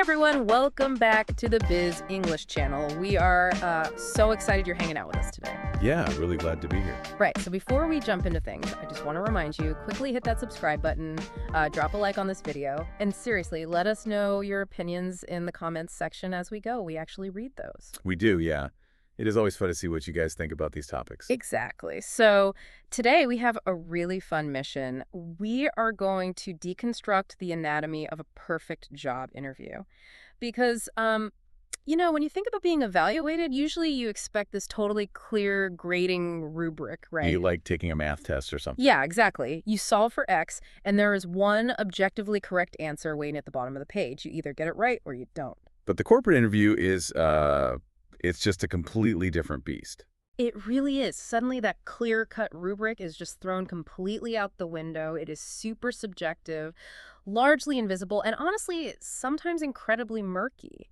everyone, welcome back to the Biz English channel. We are so excited you're hanging out with us today. Yeah, really glad to be here. Right, so before we jump into things, I just want to remind you, quickly hit that subscribe button, drop a like on this video, and seriously, let us know your opinions in the comments section as we go. We actually read those. We do, yeah. It is always fun to see what you guys think about these topics. Exactly. So today we have a really fun mission. We are going to deconstruct the anatomy of a perfect job interview. Because, when you think about being evaluated, usually you expect this totally clear grading rubric, right? You like taking a math test or something. Yeah, exactly. You solve for X, and there is one objectively correct answer waiting at the bottom of the page. You either get it right or you don't. But the corporate interview is, it's just a completely different beast. It really is. Suddenly that clear-cut rubric is just thrown completely out the window. It is super subjective, largely invisible, and honestly, sometimes incredibly murky.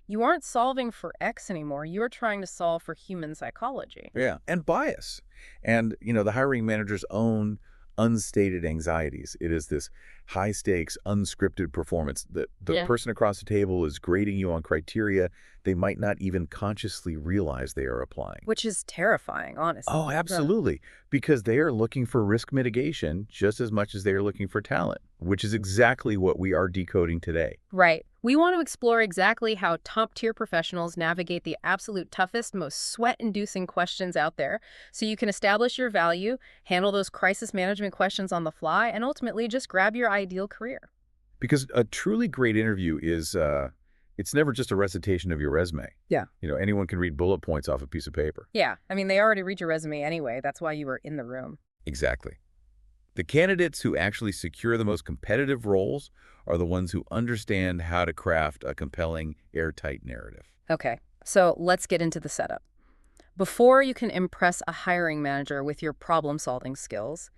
You aren't solving for X anymore. You're trying to solve for human psychology. Yeah, and bias. And, the hiring manager's own unstated anxieties. It is this high-stakes, unscripted performance. The person across the table is grading you on criteria they might not even consciously realize they are applying. Which is terrifying, honestly. Oh, absolutely. Because they are looking for risk mitigation just as much as they are looking for talent, which is exactly what we are decoding today. Right. We want to explore exactly how top-tier professionals navigate the absolute toughest, most sweat-inducing questions out there so you can establish your value, handle those crisis management questions on the fly, and ultimately just grab your ideal career. Because a truly great interview is, it's never just a recitation of your resume. Yeah. Anyone can read bullet points off a piece of paper. Yeah. I mean, they already read your resume anyway. That's why you were in the room. Exactly. The candidates who actually secure the most competitive roles are the ones who understand how to craft a compelling, airtight narrative. Okay, so let's get into the setup. Before you can impress a hiring manager with your problem-solving skills,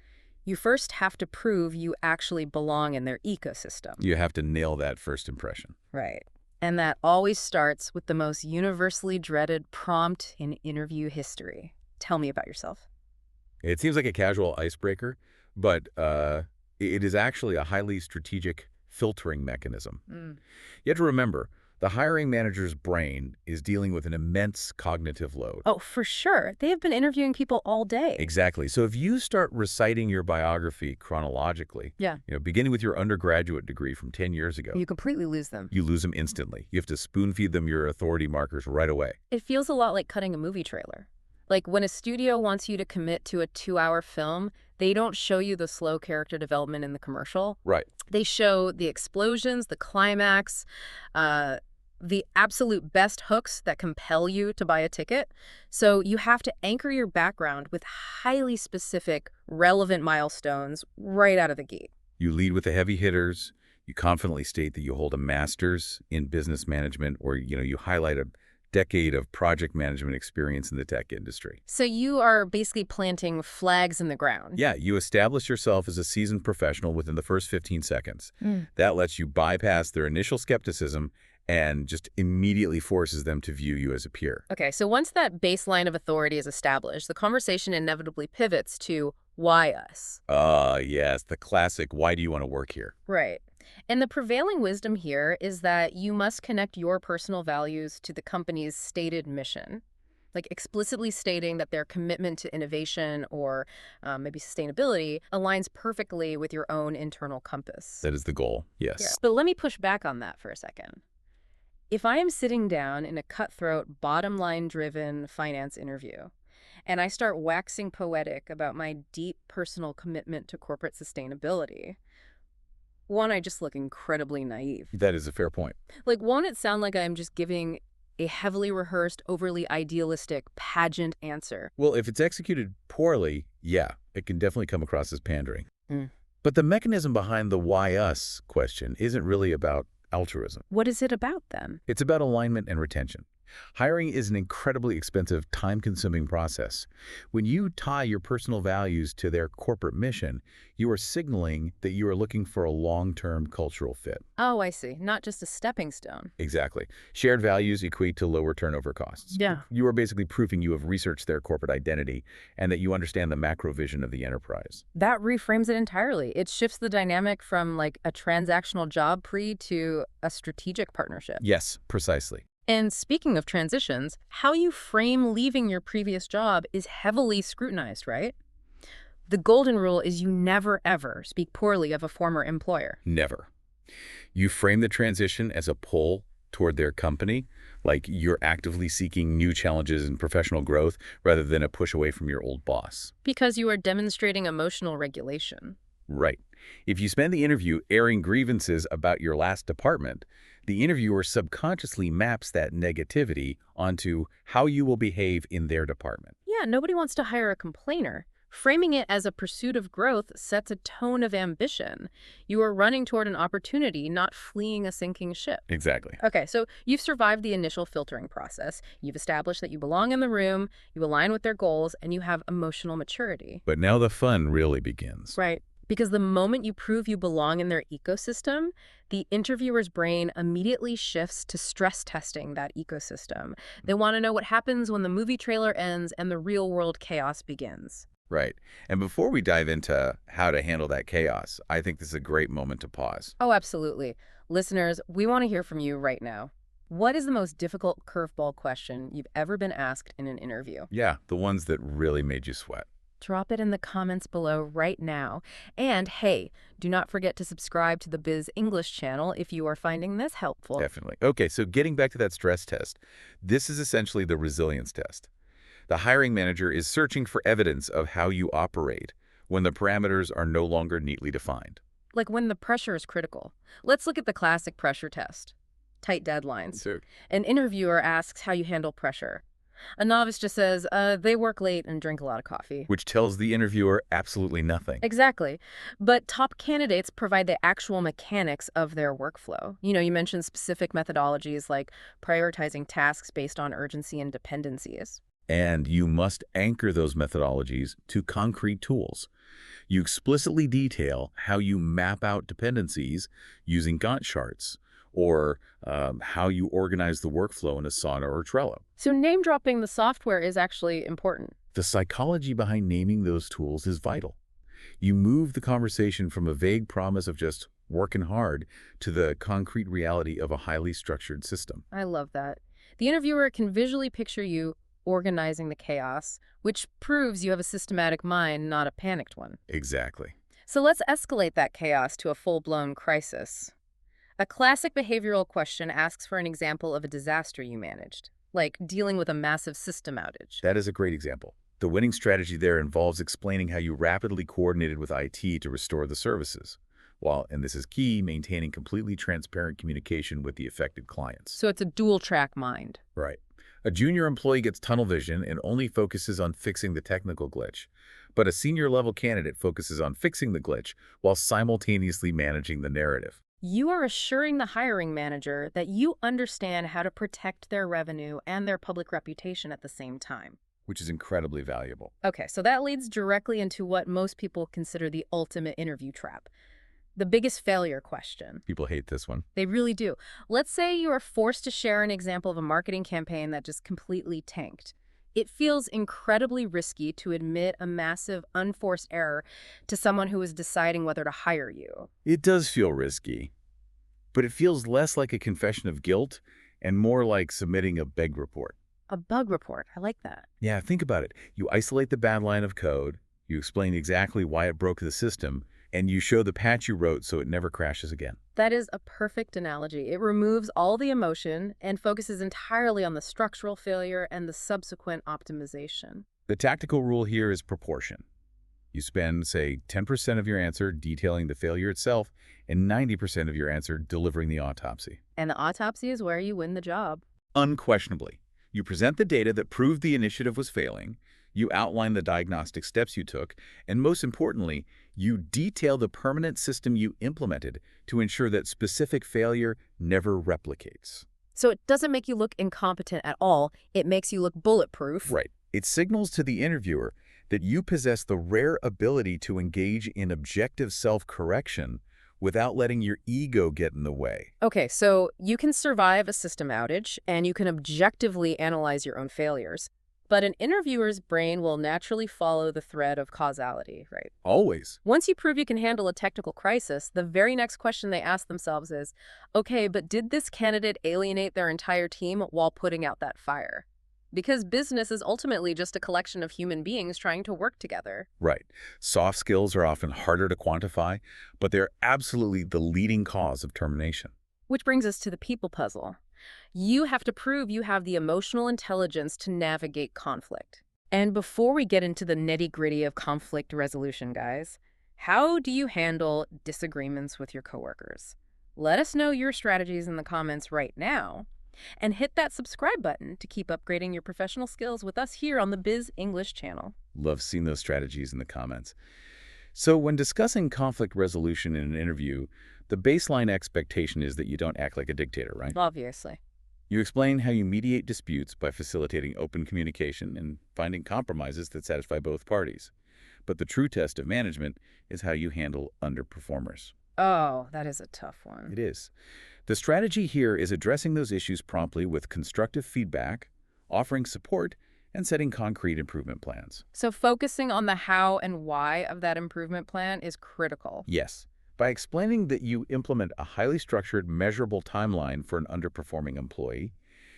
you first have to prove you actually belong in their ecosystem. You have to nail that first impression. Right. And that always starts with the most universally dreaded prompt in interview history. Tell me about yourself. It seems like a casual icebreaker, but it is actually a highly strategic filtering mechanism. You have to remember, the hiring manager's brain is dealing with an immense cognitive load. Oh, for sure. They have been interviewing people all day. Exactly. So if you start reciting your biography chronologically, beginning with your undergraduate degree from 10 years ago, you completely lose them. You lose them instantly. You have to spoon-feed them your authority markers right away. It feels a lot like cutting a movie trailer. Like when a studio wants you to commit to a 2-hour film, they don't show you the slow character development in the commercial. Right. They show the explosions, the climax, the absolute best hooks that compel you to buy a ticket. So you have to anchor your background with highly specific, relevant milestones right out of the gate. You lead with the heavy hitters. You confidently state that you hold a master's in business management, or, you highlight a decade of project management experience in the tech industry. So you are basically planting flags in the ground. Yeah, you establish yourself as a seasoned professional within the first 15 seconds. That lets you bypass their initial skepticism and just immediately forces them to view you as a peer. Okay, so once that baseline of authority is established, the conversation inevitably pivots to why us? Yes, the classic, why do you want to work here? Right. And the prevailing wisdom here is that you must connect your personal values to the company's stated mission, like explicitly stating that their commitment to innovation or maybe sustainability aligns perfectly with your own internal compass. That is the goal, yes. Yeah. But let me push back on that for a second. If I am sitting down in a cutthroat, bottom-line-driven finance interview, and I start waxing poetic about my deep personal commitment to corporate sustainability, one, I just look incredibly naive. That is a fair point. Like, won't it sound like I'm just giving a heavily rehearsed, overly idealistic pageant answer? Well, if it's executed poorly, yeah, it can definitely come across as pandering. But the mechanism behind the why us question isn't really about altruism. What is it about then? It's about alignment and retention. Hiring is an incredibly expensive, time-consuming process. When you tie your personal values to their corporate mission, you are signaling that you are looking for a long-term cultural fit. Oh, I see. Not just a stepping stone. Exactly. Shared values equate to lower turnover costs. Yeah. You are basically proving you have researched their corporate identity and that you understand the macro vision of the enterprise. That reframes it entirely. It shifts the dynamic from like a transactional job pre to a strategic partnership. Yes, precisely. And speaking of transitions, how you frame leaving your previous job is heavily scrutinized, right? The golden rule is you never, ever speak poorly of a former employer. Never. You frame the transition as a pull toward their company, like you're actively seeking new challenges and professional growth rather than a push away from your old boss. Because you are demonstrating emotional regulation. Right. If you spend the interview airing grievances about your last department, the interviewer subconsciously maps that negativity onto how you will behave in their department. Yeah, nobody wants to hire a complainer. Framing it as a pursuit of growth sets a tone of ambition. You are running toward an opportunity, not fleeing a sinking ship. Exactly. Okay, so you've survived the initial filtering process. You've established that you belong in the room, you align with their goals, and you have emotional maturity. But now the fun really begins. Right. Because the moment you prove you belong in their ecosystem, the interviewer's brain immediately shifts to stress testing that ecosystem. They want to know what happens when the movie trailer ends and the real-world chaos begins. Right. And before we dive into how to handle that chaos, I think this is a great moment to pause. Oh, absolutely. Listeners, we want to hear from you right now. What is the most difficult curveball question you've ever been asked in an interview? Yeah, the ones that really made you sweat. Drop it in the comments below right now. And hey, do not forget to subscribe to the Biz English channel if you are finding this helpful. Definitely. Okay, so getting back to that stress test, this is essentially the resilience test. The hiring manager is searching for evidence of how you operate when the parameters are no longer neatly defined. Like when the pressure is critical. Let's look at the classic pressure test. Tight deadlines. So, An interviewer asks how you handle pressure. A novice just says, they work late and drink a lot of coffee. which tells the interviewer absolutely nothing. Exactly. But top candidates provide the actual mechanics of their workflow. You mentioned specific methodologies like prioritizing tasks based on urgency and dependencies. And you must anchor those methodologies to concrete tools. You explicitly detail how you map out dependencies using Gantt charts, or how you organize the workflow in Asana or Trello. So name-dropping the software is actually important. The psychology behind naming those tools is vital. You move the conversation from a vague promise of just working hard to the concrete reality of a highly structured system. I love that. The interviewer can visually picture you organizing the chaos, which proves you have a systematic mind, not a panicked one. Exactly. So let's escalate that chaos to a full-blown crisis. A classic behavioral question asks for an example of a disaster you managed, like dealing with a massive system outage. That is a great example. The winning strategy there involves explaining how you rapidly coordinated with IT to restore the services, while, and this is key, maintaining completely transparent communication with the affected clients. So it's a dual-track mind. Right. A junior employee gets tunnel vision and only focuses on fixing the technical glitch, but a senior-level candidate focuses on fixing the glitch while simultaneously managing the narrative. You are assuring the hiring manager that you understand how to protect their revenue and their public reputation at the same time. Which is incredibly valuable. Okay, so that leads directly into what most people consider the ultimate interview trap. The biggest failure question. People hate this one. They really do. Let's say you are forced to share an example of a marketing campaign that just completely tanked. It feels incredibly risky to admit a massive, unforced error to someone who is deciding whether to hire you. It does feel risky, but it feels less like a confession of guilt and more like submitting a beg report. A bug report. I like that. Yeah, think about it. You isolate the bad line of code, you explain exactly why it broke the system, and you show the patch you wrote so it never crashes again. That is a perfect analogy. It removes all the emotion and focuses entirely on the structural failure and the subsequent optimization. The tactical rule here is proportion. You spend, say, 10% of your answer detailing the failure itself and 90% of your answer delivering the autopsy. And the autopsy is where you win the job. Unquestionably. You present the data that proved the initiative was failing, you outline the diagnostic steps you took, and most importantly, you detail the permanent system you implemented to ensure that specific failure never replicates. So it doesn't make you look incompetent at all. It makes you look bulletproof. Right. It signals to the interviewer that you possess the rare ability to engage in objective self-correction without letting your ego get in the way. Okay, so you can survive a system outage and you can objectively analyze your own failures. But an interviewer's brain will naturally follow the thread of causality, right? Always. Once you prove you can handle a technical crisis, the very next question they ask themselves is, okay, but did this candidate alienate their entire team while putting out that fire? Because business is ultimately just a collection of human beings trying to work together. Right. Soft skills are often harder to quantify, but they're absolutely the leading cause of termination. Which brings us to the people puzzle. You have to prove you have the emotional intelligence to navigate conflict. And before we get into the nitty-gritty of conflict resolution, guys, how do you handle disagreements with your coworkers? Let us know your strategies in the comments right now. And hit that subscribe button to keep upgrading your professional skills with us here on the Biz English channel. Love seeing those strategies in the comments. So when discussing conflict resolution in an interview, the baseline expectation is that you don't act like a dictator, right? Obviously. You explain how you mediate disputes by facilitating open communication and finding compromises that satisfy both parties. But the true test of management is how you handle underperformers. Oh, that is a tough one. It is. The strategy here is addressing those issues promptly with constructive feedback, offering support, and setting concrete improvement plans. So focusing on the how and why of that improvement plan is critical. Yes. By explaining that you implement a highly structured, measurable timeline for an underperforming employee,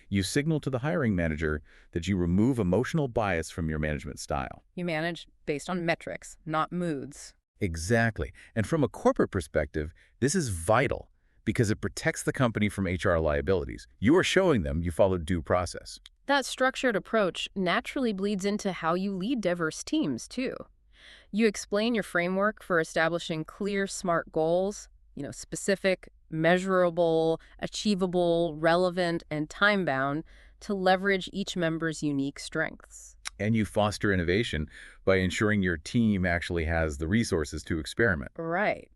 you signal to the hiring manager that you remove emotional bias from your management style. You manage based on metrics, not moods. Exactly. And from a corporate perspective, this is vital because it protects the company from HR liabilities. You are showing them you followed due process. That structured approach naturally bleeds into how you lead diverse teams, too. You explain your framework for establishing clear, smart goals, specific, measurable, achievable, relevant, and time-bound to leverage each member's unique strengths. And you foster innovation by ensuring your team actually has the resources to experiment. Right.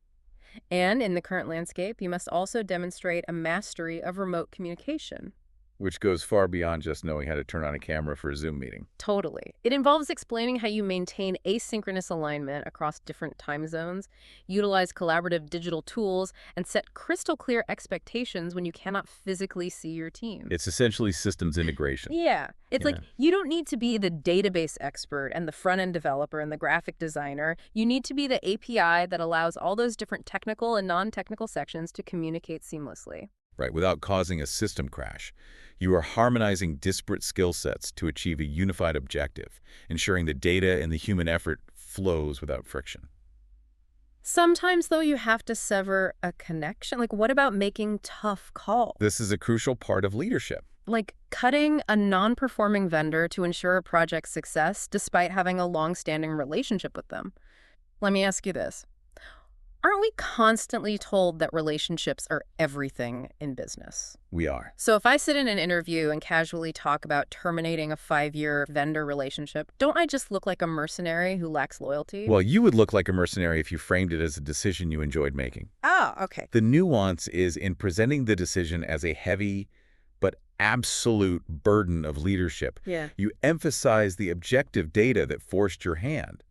And in the current landscape, you must also demonstrate a mastery of remote communication. Which goes far beyond just knowing how to turn on a camera for a Zoom meeting. Totally. It involves explaining how you maintain asynchronous alignment across different time zones, utilize collaborative digital tools, and set crystal clear expectations when you cannot physically see your team. It's essentially systems integration. Yeah. It's like you don't need to be the database expert and the front-end developer and the graphic designer. You need to be the API that allows all those different technical and non-technical sections to communicate seamlessly. Right, without causing a system crash. You are harmonizing disparate skill sets to achieve a unified objective, ensuring the data and the human effort flows without friction. Sometimes, though, you have to sever a connection. Like, what about making tough calls? This is a crucial part of leadership. Like cutting a non-performing vendor to ensure a project's success despite having a long-standing relationship with them. Let me ask you this. Aren't we constantly told that relationships are everything in business? We are. So if I sit in an interview and casually talk about terminating a 5-year vendor relationship, don't I just look like a mercenary who lacks loyalty? Well, you would look like a mercenary if you framed it as a decision you enjoyed making. Oh, okay. The nuance is in presenting the decision as a heavy but absolute burden of leadership. Yeah. You emphasize the objective data that forced your hand.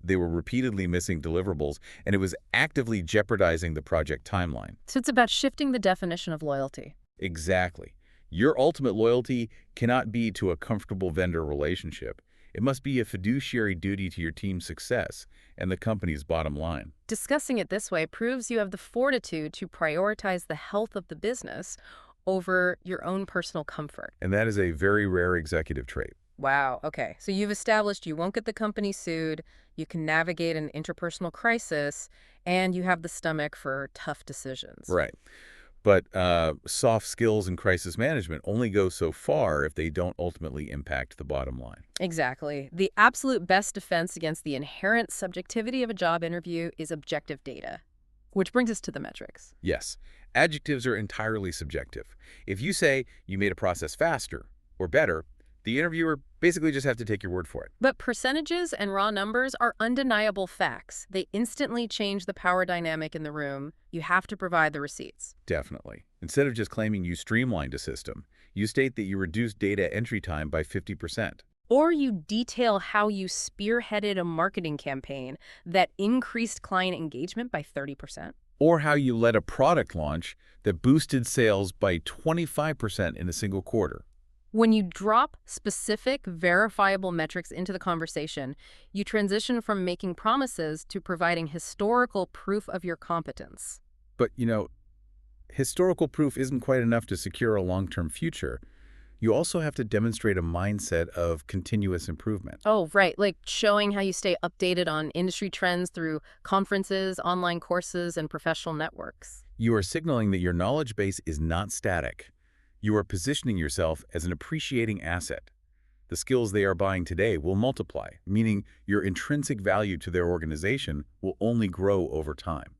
They were repeatedly missing deliverables, and it was actively jeopardizing the project timeline. So it's about shifting the definition of loyalty. Exactly. Your ultimate loyalty cannot be to a comfortable vendor relationship. It must be a fiduciary duty to your team's success and the company's bottom line. Discussing it this way proves you have the fortitude to prioritize the health of the business over your own personal comfort. And that is a very rare executive trait. Wow. Okay. So you've established you won't get the company sued, you can navigate an interpersonal crisis, and you have the stomach for tough decisions. Right. But soft skills in crisis management only go so far if they don't ultimately impact the bottom line. Exactly. The absolute best defense against the inherent subjectivity of a job interview is objective data. Which brings us to the metrics. Yes. Adjectives are entirely subjective. If you say you made a process faster or better, The interviewer basically just have to take your word for it. But percentages and raw numbers are undeniable facts. They instantly change the power dynamic in the room. You have to provide the receipts. Definitely. Instead of just claiming you streamlined a system, you state that you reduced data entry time by 50%. Or you detail how you spearheaded a marketing campaign that increased client engagement by 30%. Or how you led a product launch that boosted sales by 25% in a single quarter. When you drop specific, verifiable metrics into the conversation, you transition from making promises to providing historical proof of your competence. But, historical proof isn't quite enough to secure a long-term future. You also have to demonstrate a mindset of continuous improvement. Oh, right. Like showing how you stay updated on industry trends through conferences, online courses, and professional networks. You are signaling that your knowledge base is not static. You are positioning yourself as an appreciating asset. The skills they are buying today will multiply, meaning your intrinsic value to their organization will only grow over time.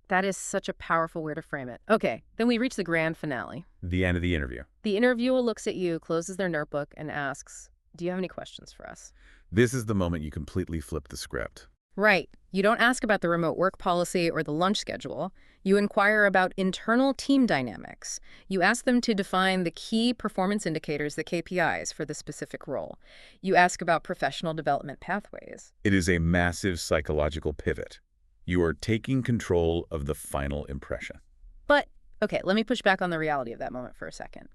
That is such a powerful way to frame it. Okay, then we reach the grand finale. The end of the interview. The interviewer looks at you, closes their notebook, and asks, "Do you have any questions for us?" This is the moment you completely flip the script. Right. You don't ask about the remote work policy or the lunch schedule. You inquire about internal team dynamics. You ask them to define the key performance indicators, the KPIs, for the specific role. You ask about professional development pathways. It is a massive psychological pivot. You are taking control of the final impression. But, okay, let me push back on the reality of that moment for a second.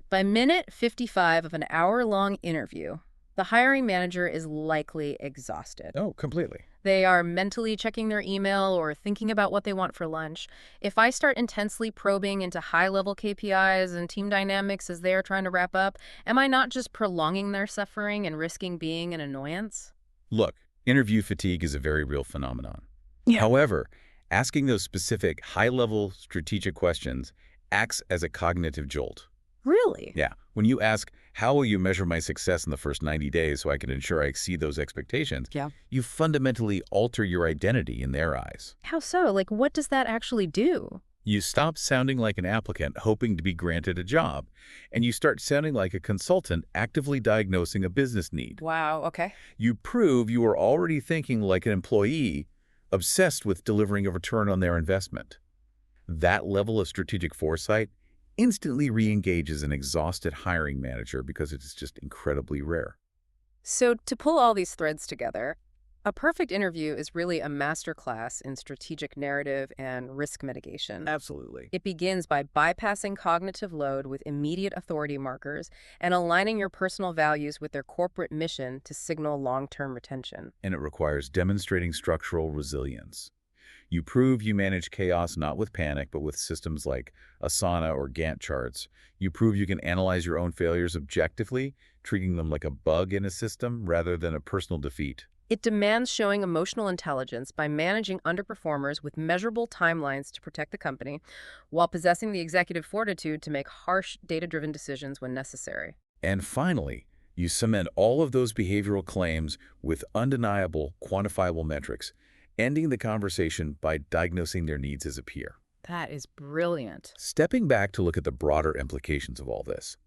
By minute 55 of an hour-long interview, the hiring manager is likely exhausted. Oh, completely. They are mentally checking their email or thinking about what they want for lunch. If I start intensely probing into high-level KPIs and team dynamics as they are trying to wrap up, am I not just prolonging their suffering and risking being an annoyance? Look, interview fatigue is a very real phenomenon. Yeah. However, asking those specific high-level strategic questions acts as a cognitive jolt. Really? Yeah. When you ask, how will you measure my success in the first 90 days so I can ensure I exceed those expectations? Yeah. You fundamentally alter your identity in their eyes. How so? Like, what does that actually do? You stop sounding like an applicant hoping to be granted a job, and you start sounding like a consultant actively diagnosing a business need. Wow, okay. You prove you are already thinking like an employee, obsessed with delivering a return on their investment. That level of strategic foresight instantly re-engages an exhausted hiring manager because it is just incredibly rare. So to pull all these threads together, a perfect interview is really a masterclass in strategic narrative and risk mitigation. Absolutely. It begins by bypassing cognitive load with immediate authority markers and aligning your personal values with their corporate mission to signal long-term retention. And it requires demonstrating structural resilience. You prove you manage chaos not with panic, but with systems like Asana or Gantt charts. You prove you can analyze your own failures objectively, treating them like a bug in a system rather than a personal defeat. It demands showing emotional intelligence by managing underperformers with measurable timelines to protect the company, while possessing the executive fortitude to make harsh, data-driven decisions when necessary. And finally, you cement all of those behavioral claims with undeniable, quantifiable metrics, ending the conversation by diagnosing their needs as a peer. That is brilliant. Stepping back to look at the broader implications of all this,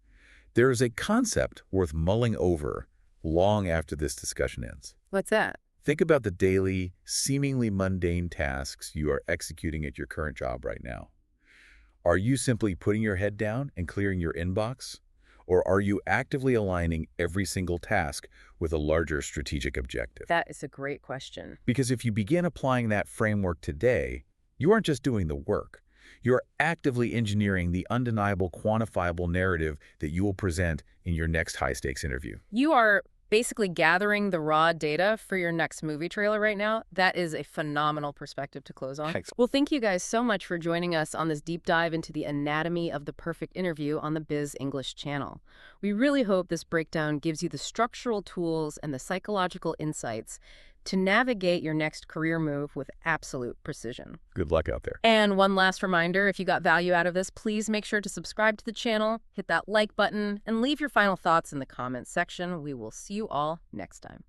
there is a concept worth mulling over long after this discussion ends. What's that? Think about the daily, seemingly mundane tasks you are executing at your current job right now. Are you simply putting your head down and clearing your inbox? Or are you actively aligning every single task with a larger strategic objective? That is a great question. Because if you begin applying that framework today, you aren't just doing the work. You're actively engineering the undeniable, quantifiable narrative that you will present in your next high-stakes interview. You are basically gathering the raw data for your next movie trailer right now. That is a phenomenal perspective to close on. Thanks. Well, thank you guys so much for joining us on this deep dive into the anatomy of the perfect interview on the Biz English channel. We really hope this breakdown gives you the structural tools and the psychological insights to navigate your next career move with absolute precision. Good luck out there. And one last reminder, if you got value out of this, please make sure to subscribe to the channel, hit that like button, and leave your final thoughts in the comments section. We will see you all next time.